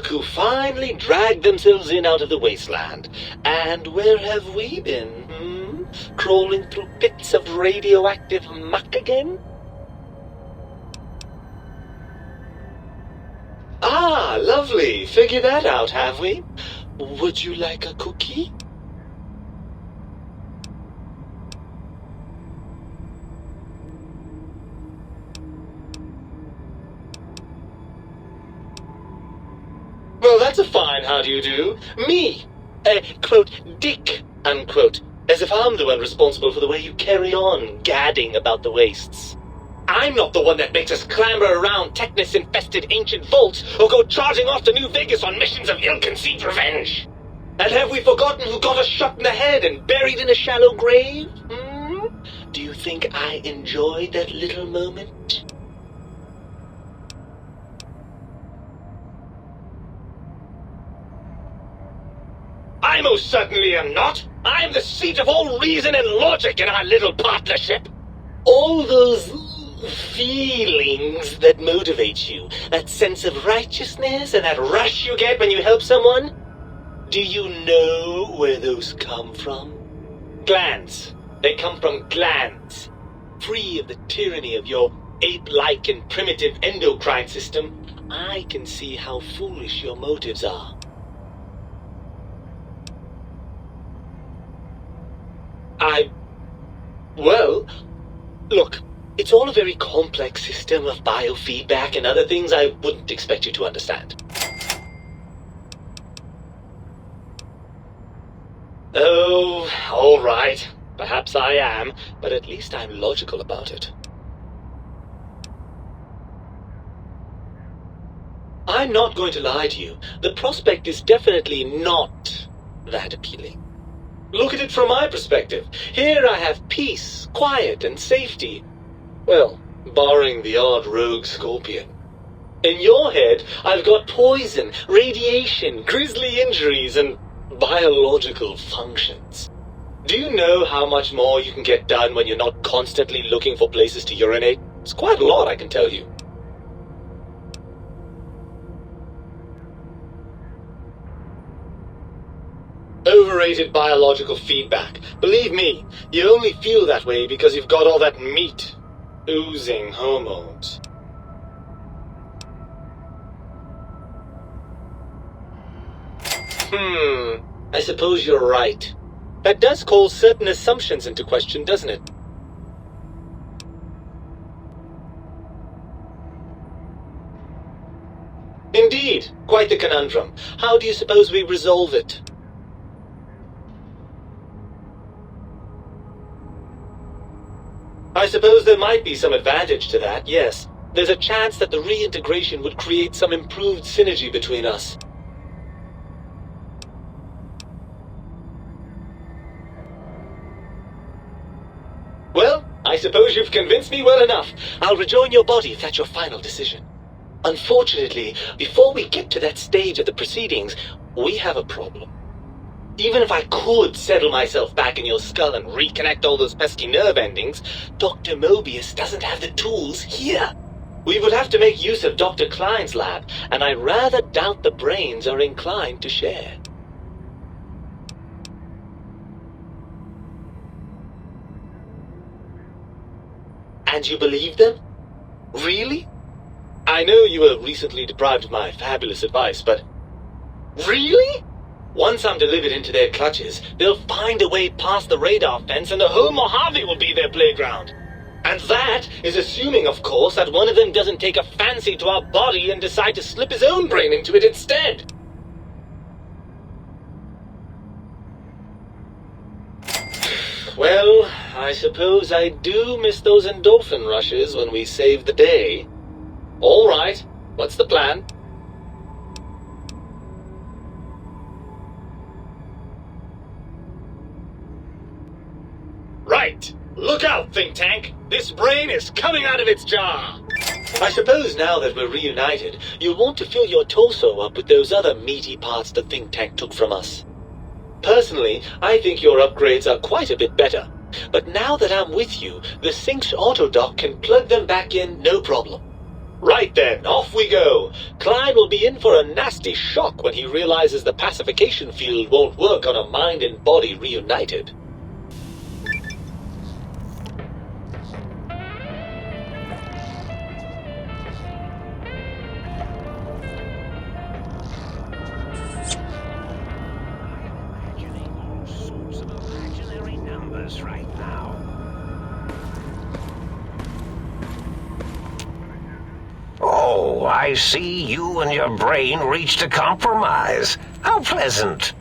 Look who finally dragged themselves in out of the wasteland. And where have we been, Crawling through pits of radioactive muck again? Ah, lovely. Figured that out, have we? Would you like a cookie? Well, that's a fine how do you do. Me, quote, Dick, unquote, as if I'm the one responsible for the way you carry on gadding about the wastes. I'm not the one that makes us clamber around Technus-infested ancient vaults or go charging off to New Vegas on missions of ill-conceived revenge. And have we forgotten who got us shot in the head and buried in a shallow grave? Do you think I enjoyed that little moment? I most certainly am not. I'm the seat of all reason and logic in our little partnership. All those feelings that motivate you, that sense of righteousness and that rush you get when you help someone, do you know where those come from? Glands. They come from glands. Free of the tyranny of your ape-like and primitive endocrine system, I can see how foolish your motives are. Well, look, it's all a very complex system of biofeedback and other things I wouldn't expect you to understand. Oh, all right. Perhaps I am, but at least I'm logical about it. I'm not going to lie to you. The prospect is definitely not that appealing. Look at it from my perspective. Here I have peace, quiet, and safety. Well, barring the odd rogue scorpion. In your head, I've got poison, radiation, grisly injuries, and biological functions. Do you know how much more you can get done when you're not constantly looking for places to urinate? It's quite a lot, I can tell you. Overrated biological feedback. Believe me, you only feel that way because you've got all that meat. Oozing hormones. I suppose you're right. That does call certain assumptions into question, doesn't it? Indeed, quite the conundrum. How do you suppose we resolve it? I suppose there might be some advantage to that, yes. There's a chance that the reintegration would create some improved synergy between us. Well, I suppose you've convinced me well enough. I'll rejoin your body if that's your final decision. Unfortunately, before we get to that stage of the proceedings, we have a problem. Even if I could settle myself back in your skull and reconnect all those pesky nerve endings, Dr. Mobius doesn't have the tools here. We would have to make use of Dr. Klein's lab, and I rather doubt the brains are inclined to share. And you believe them? Really? I know you were recently deprived of my fabulous advice, but... Really? Once I'm delivered into their clutches, they'll find a way past the radar fence and the whole Mojave will be their playground. And that is assuming, of course, that one of them doesn't take a fancy to our body and decide to slip his own brain into it instead. Well, I suppose I do miss those endorphin rushes when we save the day. All right, what's the plan? Right! Look out, think tank! This brain is coming out of its jar! I suppose now that we're reunited, you'll want to fill your torso up with those other meaty parts the think tank took from us. Personally, I think your upgrades are quite a bit better. But now that I'm with you, the Sync's autodock can plug them back in no problem. Right then, off we go. Klein will be in for a nasty shock when he realizes the pacification field won't work on a mind and body reunited. Right now. Oh, I see you and your brain reached a compromise. How pleasant.